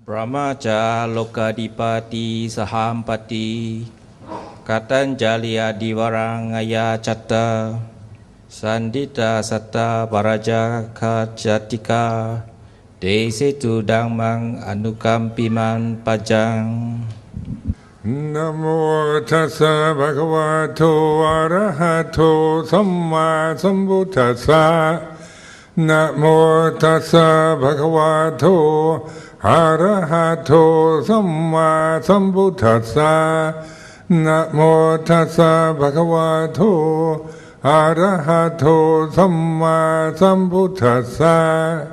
Brahmaja lokadipati sahampati katanjalia divarangaya chatta sandita satta paraja jatika desetu dhammang anukampiman pajang. Namo tassa bhagavato arahato samma sambuddhassa. Namo tassa bhagavato arahato samma sambuddhassa. Namo tassa bhagavato arahato samma sambuddhassa.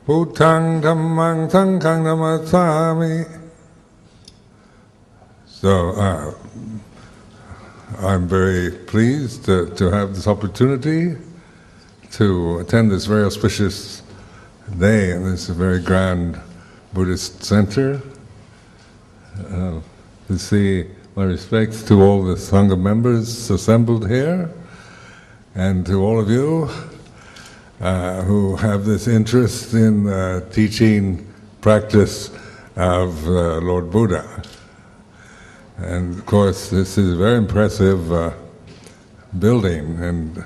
Buddhang dhammang sanghang namasami. So, I'm very pleased to have this opportunity to attend this very auspicious day in this very grand Buddhist center. To see my respects to all the Sangha members assembled here, and to all of you who have this interest in teaching practice of Lord Buddha. And of course, this is a very impressive building, and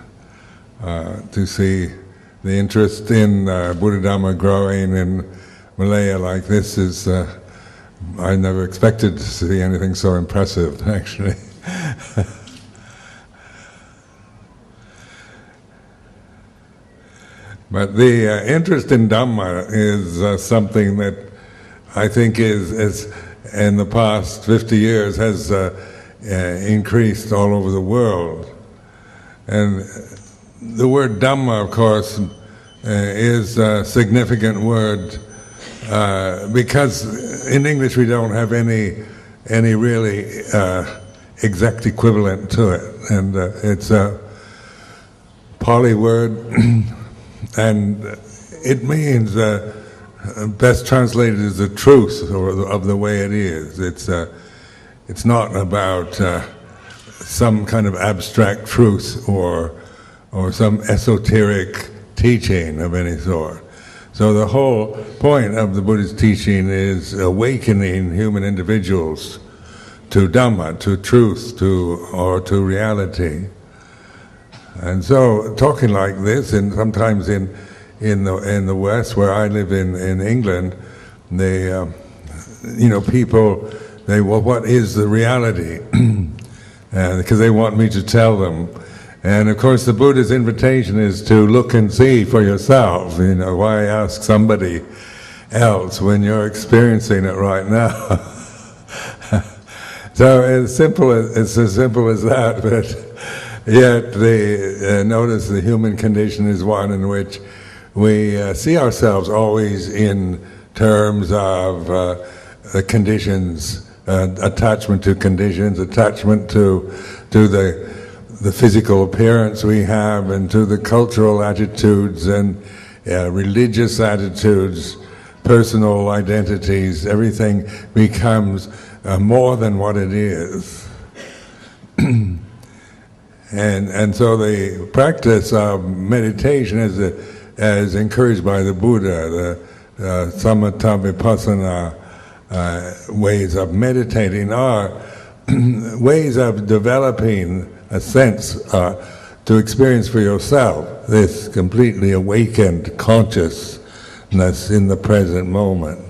to see the interest in Buddha Dhamma growing in Malaya like this is, I never expected to see anything so impressive, actually. But the interest in Dhamma is something that I think is in the past 50 years has increased all over the world. And the word Dhamma, of course, is a significant word because in English we don't have any really exact equivalent to it. And it's a Pali word, and it means best translated as the truth of the way it is. It's not about some kind of abstract truth or some esoteric teaching of any sort. So the whole point of the Buddha's teaching is awakening human individuals to Dhamma, to truth, to reality. And so talking like this, and sometimes in the West, where I live in England, they, people, well, what is the reality? Because they want me to tell them. And of course the Buddha's invitation is to look and see for yourself. Why ask somebody else when you're experiencing it right now? So it's as simple as that, but yet notice the human condition is one in which we see ourselves always in terms of the conditions, attachment to conditions, attachment to the physical appearance we have, and to the cultural attitudes and religious attitudes, personal identities. Everything becomes more than what it is. And so the practice of meditation as encouraged by the Buddha, the samatha vipassana ways of meditating are ways of developing a sense to experience for yourself this completely awakened consciousness in the present moment.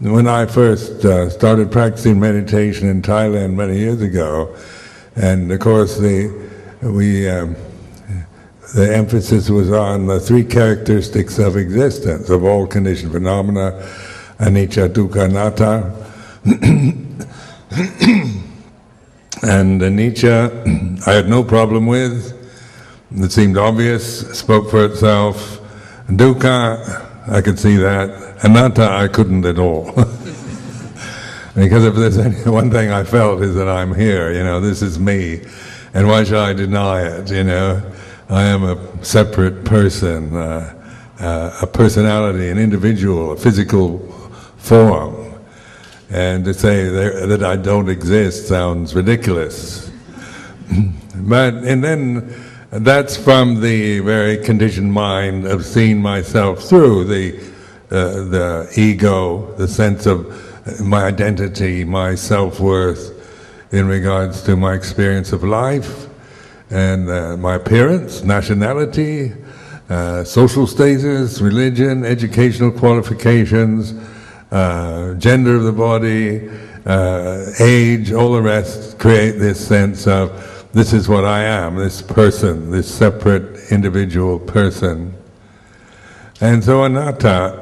When I first started practicing meditation in Thailand many years ago, and of course the emphasis was on the three characteristics of existence, of all conditioned phenomena, anicca, dukkha, anatta. And anicca I had no problem with. It seemed obvious, spoke for itself. Dukkha, I could see that. Anatta, I couldn't at all. Because if there's any one thing I felt is that I'm here, this is me, and why should I deny it, I am a separate person, a personality, an individual, a physical form. And to say that I don't exist sounds ridiculous. And then that's from the very conditioned mind of seeing myself through the the ego, the sense of my identity, my self-worth in regards to my experience of life, and my appearance, nationality, social status, religion, educational qualifications, gender of the body, age, all the rest create this sense of this is what I am, this person, this separate individual person. And so anatta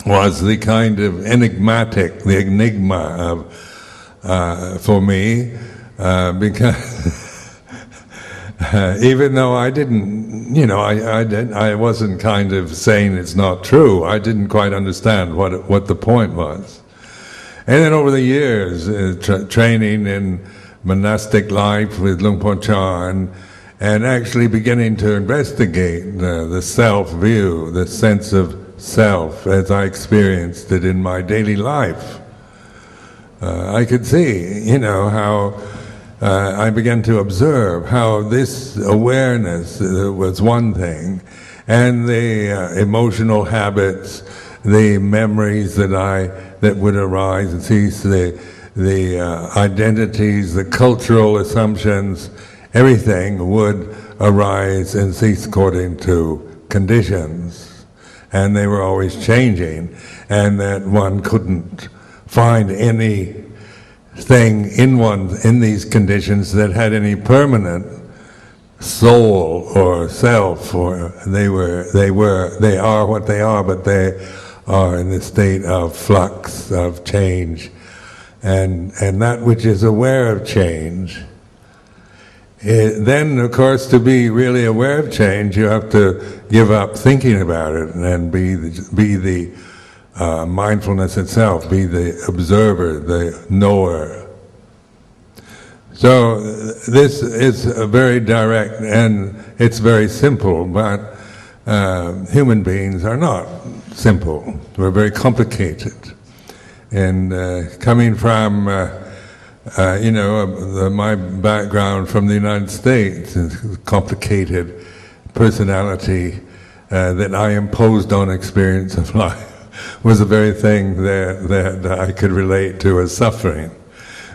was the kind of enigmatic, the enigma of, for me, because even though I didn't, I wasn't kind of saying it's not true, I didn't quite understand what the point was. And then over the years, training in monastic life with Luang Por Chah, and actually beginning to investigate the self-view, the sense of self as I experienced it in my daily life, I could see, how I began to observe how this awareness was one thing, and the emotional habits, the memories that would arise and cease, the identities, the cultural assumptions, everything would arise and cease according to conditions, and they were always changing, and that one couldn't find anything in these conditions that had any permanent soul or self, or they are what they are, but they are in the state of flux, of change, and that which is aware of change. Then, of course, to be really aware of change, you have to give up thinking about it and be the mindfulness itself, be the observer, the knower. So this is very direct and it's very simple, but human beings are not simple. We're very complicated. And coming from my background from the United States, complicated personality that I imposed on experience of life was the very thing that I could relate to as suffering.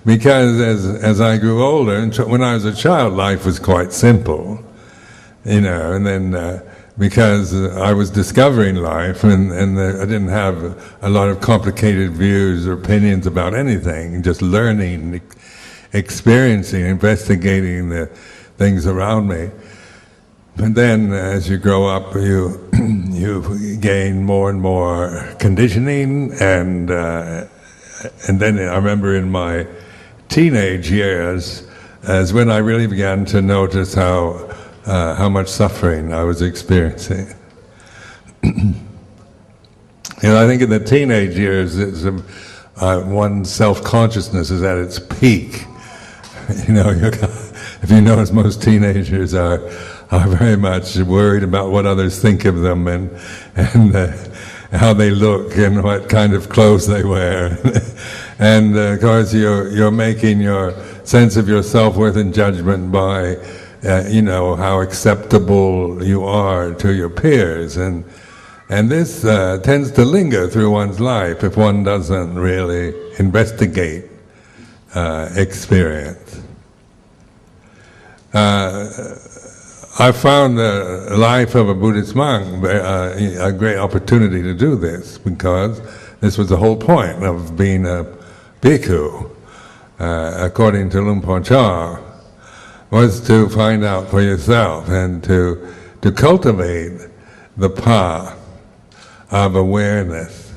Because as I grew older, and when I was a child, life was quite simple, and then because I was discovering life, and I didn't have a lot of complicated views or opinions about anything, just learning, experiencing, investigating the things around me. And then as you grow up, you gain more and more conditioning, and then I remember in my teenage years as when I really began to notice how much suffering I was experiencing. I think in the teenage years, one's self-consciousness is at its peak. If you notice, most teenagers are very much worried about what others think of them and how they look and what kind of clothes they wear. And of course, you're making your sense of your self-worth and judgment by how acceptable you are to your peers, and this tends to linger through one's life if one doesn't really investigate experience. I found the life of a Buddhist monk a great opportunity to do this, because this was the whole point of being a bhikkhu, according to Luang Por Chah, was to find out for yourself and to cultivate the path of awareness.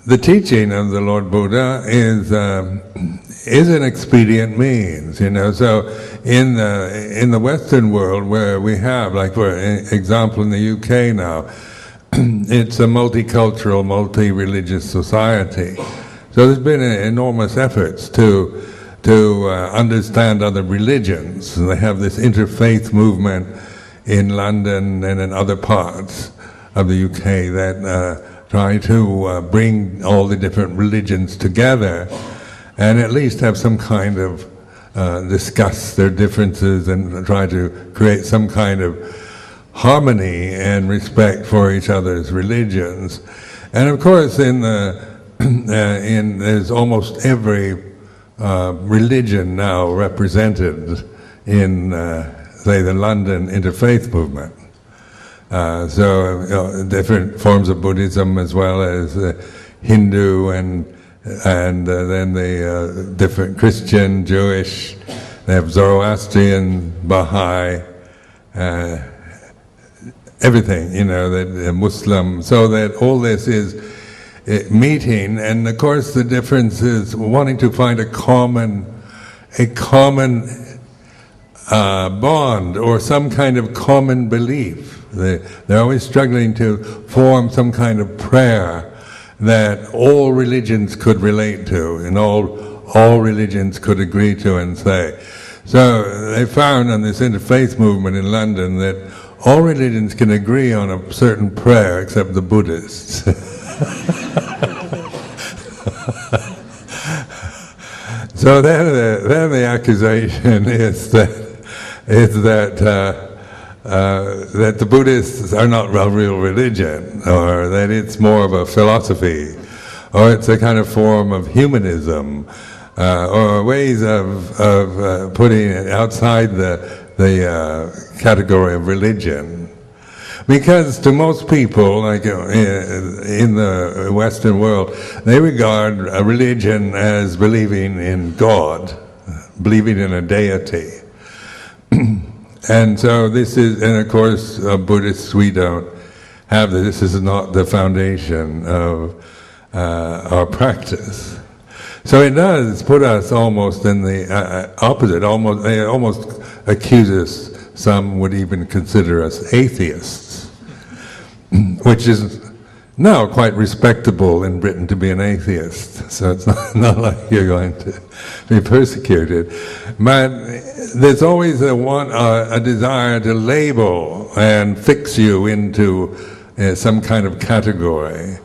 The teaching of the Lord Buddha is an expedient means, So in the Western world, where we have, like for example in the UK now, it's a multicultural, multi-religious society. So there's been enormous efforts to understand other religions. They have this interfaith movement in London and in other parts of the UK that try to bring all the different religions together and at least have some kind of discuss their differences and try to create some kind of harmony and respect for each other's religions. And of course, there's almost every religion now represented in, say, the London interfaith movement. Different forms of Buddhism as well as Hindu and then the different Christian, Jewish, they have Zoroastrian, Baha'i, everything, that Muslim, so that all this is meeting, and of course the difference is wanting to find a common bond or some kind of common belief. They're always struggling to form some kind of prayer that all religions could relate to and all religions could agree to and say. So they found on this interfaith movement in London that all religions can agree on a certain prayer except the Buddhists. So then the accusation is that the Buddhists are not a real religion, or that it's more of a philosophy, or it's a kind of form of humanism, or ways of putting it outside the category of religion. Because to most people, like in the Western world, they regard a religion as believing in God, believing in a deity. And so and of course, Buddhists, we don't have this. This is not the foundation of our practice. So it does put us almost in the opposite. They almost accuse us. Some would even consider us atheists, which is now quite respectable in Britain to be an atheist. So it's not like you're going to be persecuted. But there's always a desire to label and fix you into some kind of category.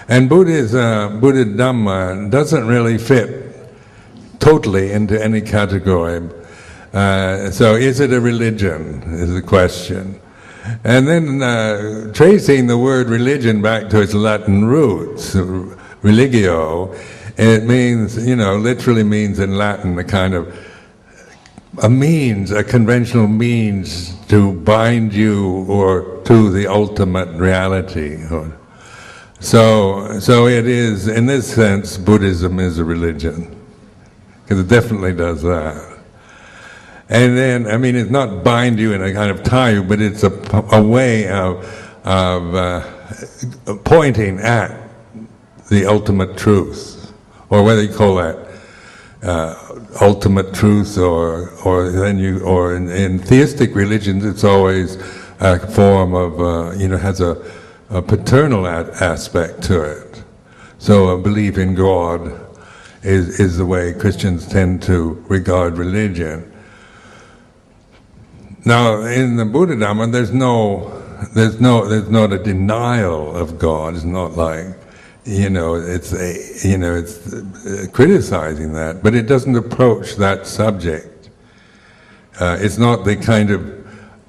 And Buddha Dhamma doesn't really fit totally into any category. So is it a religion, is the question. And then tracing the word religion back to its Latin roots, religio, it means, literally means in Latin a kind of a conventional means to bind you or to the ultimate reality. So it is, in this sense, Buddhism is a religion, because it definitely does that. And then, it's not bind you and a kind of tie you, but it's a way of pointing at the ultimate truth, or whether you call that ultimate truth, or in theistic religions, it's always a form of has a paternal aspect to it. So a belief in God is the way Christians tend to regard religion. Now, in the Buddha Dhamma, there's not a denial of God. It's not like, it's criticizing that, but it doesn't approach that subject. It's not the kind of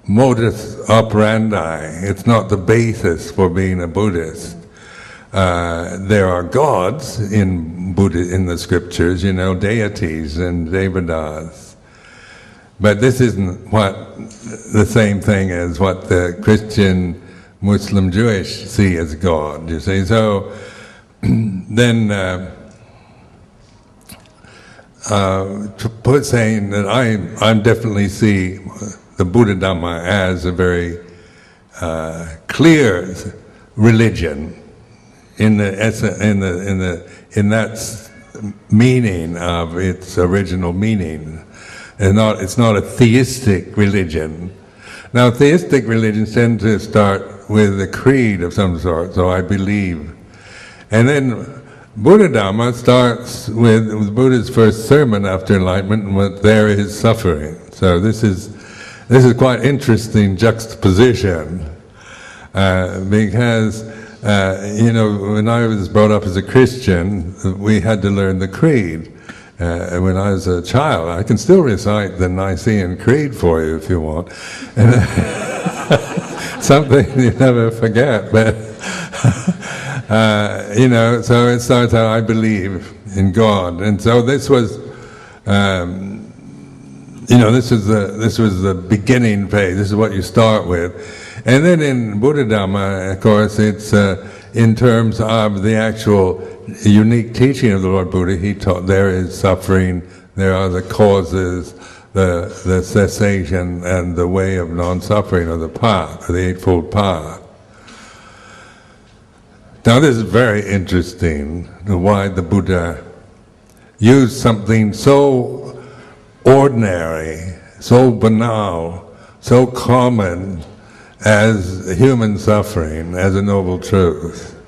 modus operandi. It's not the basis for being a Buddhist. There are gods in the scriptures, deities and devatas. But this isn't the same thing as what the Christian, Muslim, Jewish see as God, you see. So then saying that I definitely see the Buddha Dhamma as a very clear religion in that meaning of its original meaning. It's not a theistic religion. Now, theistic religions tend to start with a creed of some sort, so I believe. And then Buddha Dhamma starts with Buddha's first sermon after enlightenment, and there is suffering. So this is quite interesting juxtaposition, because when I was brought up as a Christian, we had to learn the creed. When I was a child, I can still recite the Nicene Creed for you if you want. something you never forget. But so it starts out, I believe in God, and so this was, this was the beginning phase. This is what you start with, and then in Buddha Dhamma, of course, it's in terms of the actual unique teaching of the Lord Buddha. He taught there is suffering, there are the causes, the cessation, and the way of non-suffering, or the path, or the Eightfold Path. Now this is very interesting, why the Buddha used something so ordinary, so banal, so common as human suffering, as a noble truth.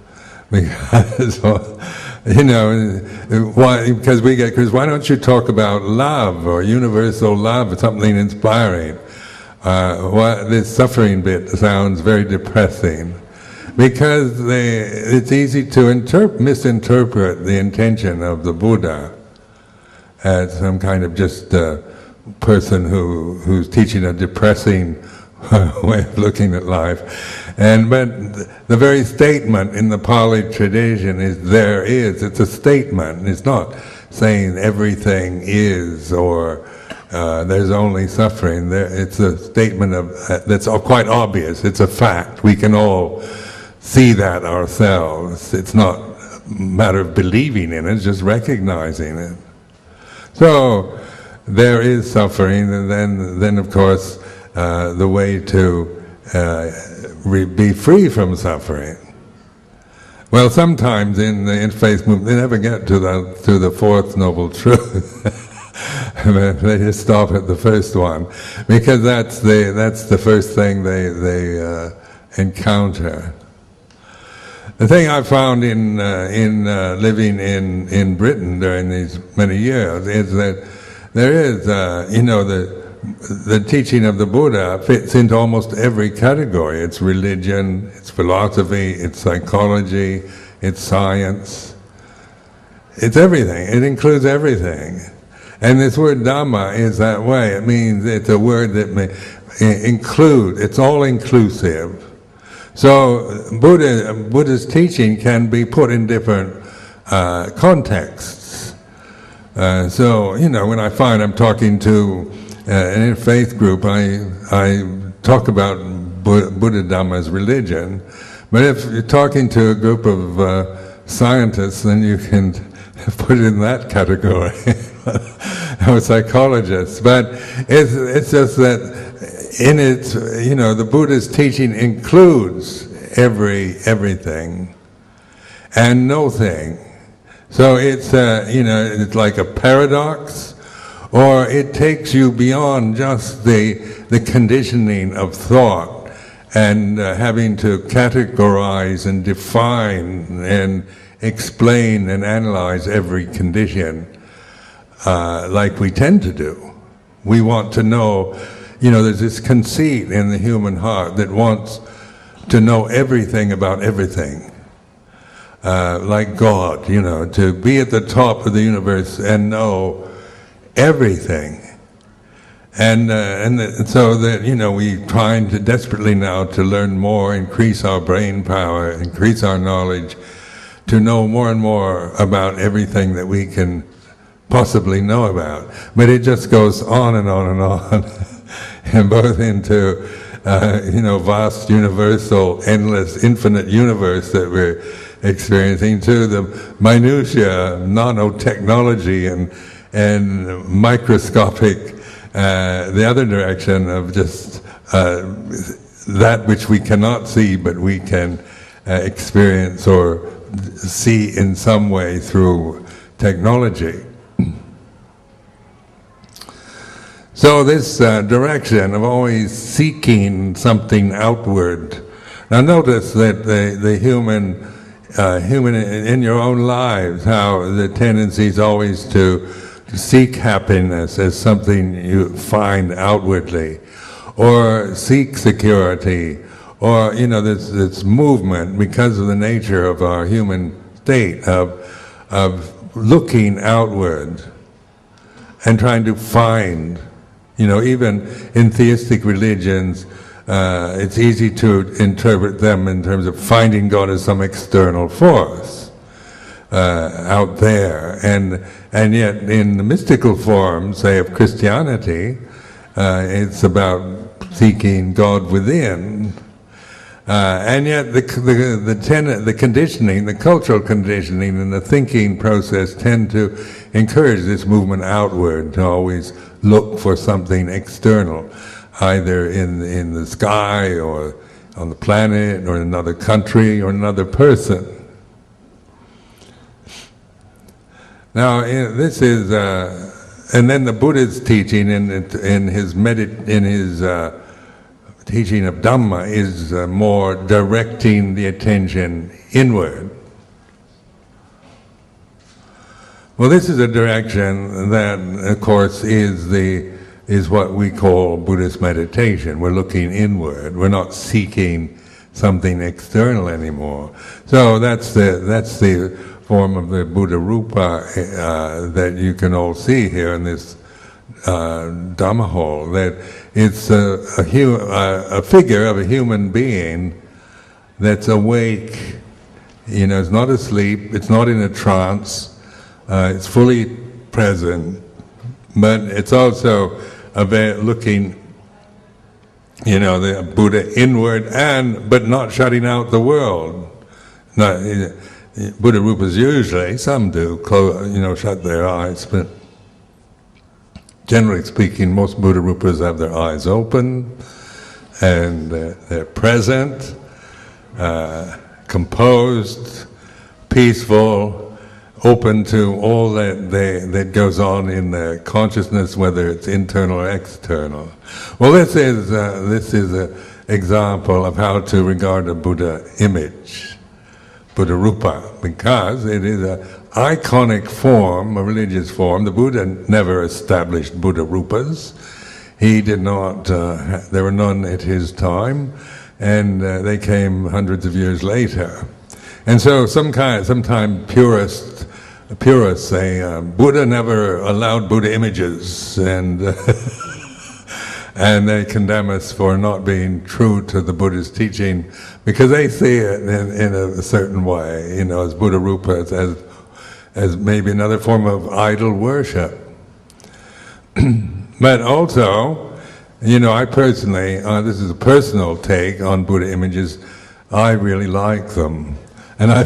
Because, because why don't you talk about love, or universal love, or something inspiring? This suffering bit sounds very depressing. Because it's easy to misinterpret the intention of the Buddha as some kind of just person who's teaching a depressing way of looking at life. But the very statement in the Pali tradition is it's a statement. It's not saying everything is, or there's only suffering. It's a statement that's quite obvious. It's a fact. We can all see that ourselves. It's not a matter of believing in it, it's just recognizing it. So there is suffering, and then of course the way to be free from suffering. Well, sometimes in the interfaith movement they never get to the fourth noble truth. They just stop at the first one, because that's the first thing they encounter. The thing I found in living in Britain during these many years is that there is, the teaching of the Buddha fits into almost every category. It's religion, it's philosophy, it's psychology, it's science. It's everything. It includes everything. And this word Dhamma is that way. It means it's a word that may include, it's all inclusive. So Buddha's teaching can be put in different contexts. When I find I'm talking to an interfaith group, I talk about Buddha Dhamma as religion. But if you're talking to a group of scientists, then you can put it in that category, or psychologists. But it's just that in it, the Buddha's teaching includes everything and no thing. So it's it's like a paradox, or it takes you beyond just the conditioning of thought and having to categorize and define and explain and analyze every condition like we tend to do. We want to know. There's this conceit in the human heart that wants to know everything about everything. Like God, to be at the top of the universe and know everything. And so that, we're trying to desperately now to learn more, increase our brain power, increase our knowledge, to know more and more about everything that we can possibly know about. But it just goes on and on and on. And both into, vast, universal, endless, infinite universe that we're experiencing, to the minutiae, nanotechnology and microscopic, the other direction of just that which we cannot see, but we can experience or see in some way through technology. So this direction of always seeking something outward. Now notice that the human in your own lives, how the tendency is always to seek happiness as something you find outwardly, or seek security, or this movement because of the nature of our human state of looking outward and trying to find. Even in theistic religions, it's easy to interpret them in terms of finding God as some external force out there, and yet in the mystical form, say, of Christianity, it's about seeking God within, and yet the conditioning, the cultural conditioning, and the thinking process tend to encourage this movement outward, to always look for something external, either in the sky or on the planet or in another country or another person. Now, this is, and then the Buddha's teaching in his teaching of Dhamma is more directing the attention inward. Well, this is a direction that, of course, is what we call Buddhist meditation. We're looking inward. We're not seeking something external anymore. So that's the form of the Buddha Rupa that you can all see here in this Dhamma hall. That it's a figure of a human being that's awake. You know, it's not asleep. It's not in a trance. It's fully present, but it's also looking, you know, the Buddha inward, but not shutting out the world. Buddha Rupas usually, some do, shut their eyes, but generally speaking, most Buddha Rupas have their eyes open, and they're present, composed, peaceful, open to all that goes on in their consciousness, whether it's internal or external. Well, this is an example of how to regard a Buddha image, Buddha Rupa, because it is an iconic form, a religious form. The Buddha never established Buddha Rupas. He did not, there were none at his time, and they came hundreds of years later. And so sometimes purists say Buddha never allowed Buddha images, and and they condemn us for not being true to the Buddha's teaching, because they see it in a certain way, as Buddha Rupas, as maybe another form of idol worship. But also, I personally, this is a personal take on Buddha images, I really like them. And I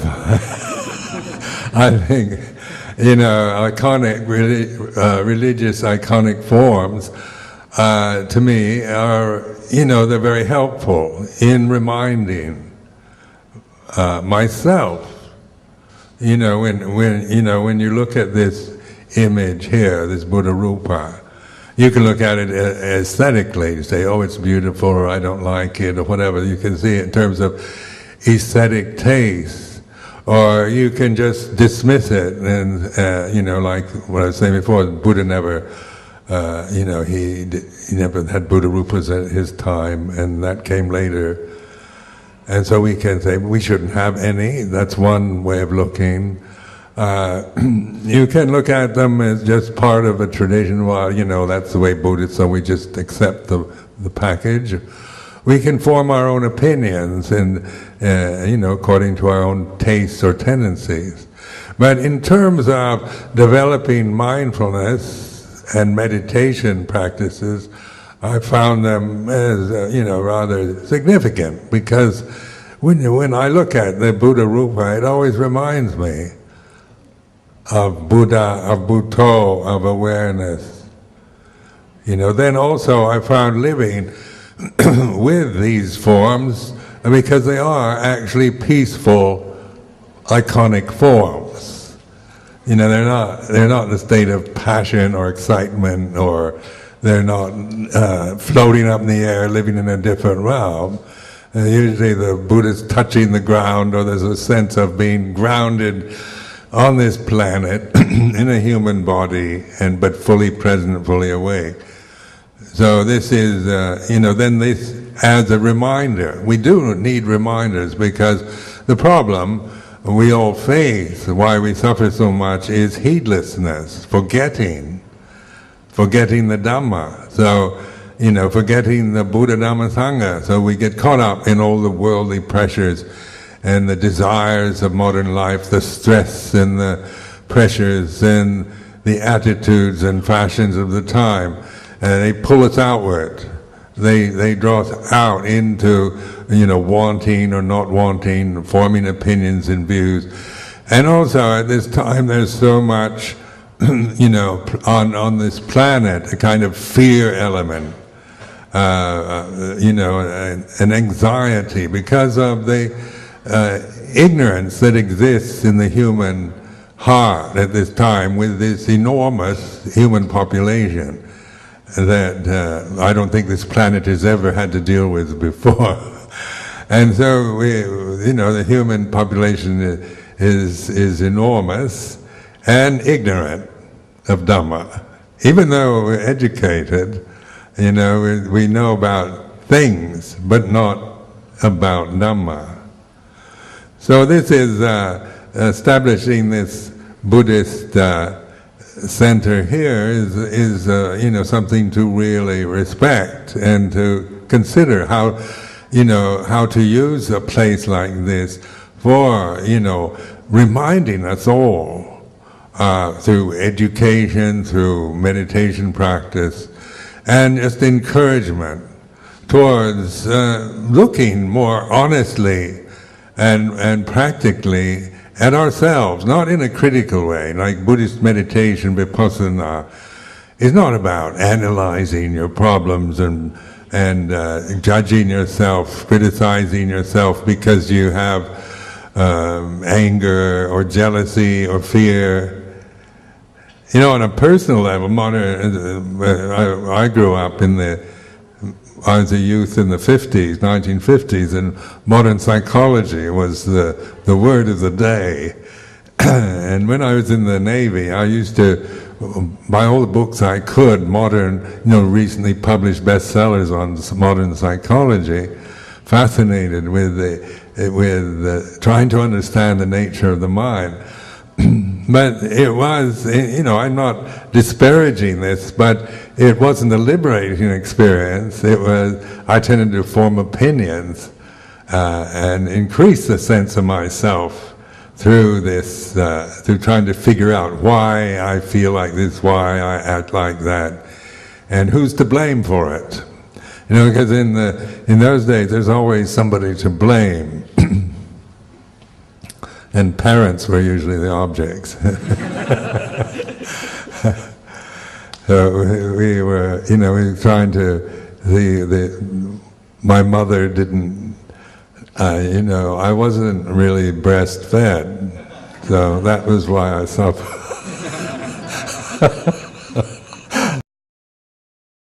think, iconic, religious iconic forms, to me are, they're very helpful in reminding myself. When you look at this image here, this Buddha Rupa, you can look at it aesthetically. You say, oh, it's beautiful, or I don't like it, or whatever. You can see it in terms of aesthetic taste, or you can just dismiss it, and like what I was saying before, Buddha never, he never had Buddha Rupas at his time, and that came later. And so we can say we shouldn't have any. That's one way of looking. You can look at them as just part of a tradition. Well, that's the way Buddhists, so we just accept the package. We can form our own opinions, and according to our own tastes or tendencies. But in terms of developing mindfulness and meditation practices, I found them as rather significant, because when I look at the Buddha Rupa, it always reminds me of Buddha, of Bhutto, of awareness. Then also I found living with these forms, because they are actually peaceful, iconic forms. They're not in a state of passion or excitement, or they're not floating up in the air, living in a different realm. Usually the Buddha's touching the ground, or there's a sense of being grounded on this planet in a human body, but fully present, fully awake. So this is, then this adds a reminder. We do need reminders, because the problem we all face, why we suffer so much, is heedlessness, forgetting the Dhamma. So, forgetting the Buddha Dhamma Sangha. So we get caught up in all the worldly pressures and the desires of modern life, the stress and the pressures and the attitudes and fashions of the time. And they pull us outward. They draw us out into, wanting or not wanting, forming opinions and views. And also at this time there's so much, on this planet, a kind of fear element, an anxiety because of the ignorance that exists in the human heart at this time with this enormous human population that I don't think this planet has ever had to deal with before. And so the human population is enormous and ignorant of Dhamma. Even though we're educated, we know about things, but not about Dhamma. So this is establishing this Buddhist center here is something to really respect and to consider how to use a place like this for reminding us all through education, through meditation practice, and just encouragement towards looking more honestly and practically at ourselves, not in a critical way. Like Buddhist meditation, vipassana, is not about analyzing your problems and judging yourself, criticizing yourself because you have anger or jealousy or fear. On a personal level, I grew up I was a youth in the 1950s, and modern psychology was the word of the day. And when I was in the Navy, I used to buy all the books I could, recently published bestsellers on modern psychology, fascinated with trying to understand the nature of the mind. But it was, I'm not disparaging this, but it wasn't a liberating experience. I tended to form opinions and increase the sense of myself through this, through trying to figure out why I feel like this, why I act like that, and who's to blame for it. Because in those days there's always somebody to blame. And parents were usually the objects. So we were trying to, my mother didn't, I wasn't really breastfed, so that was why I suffered.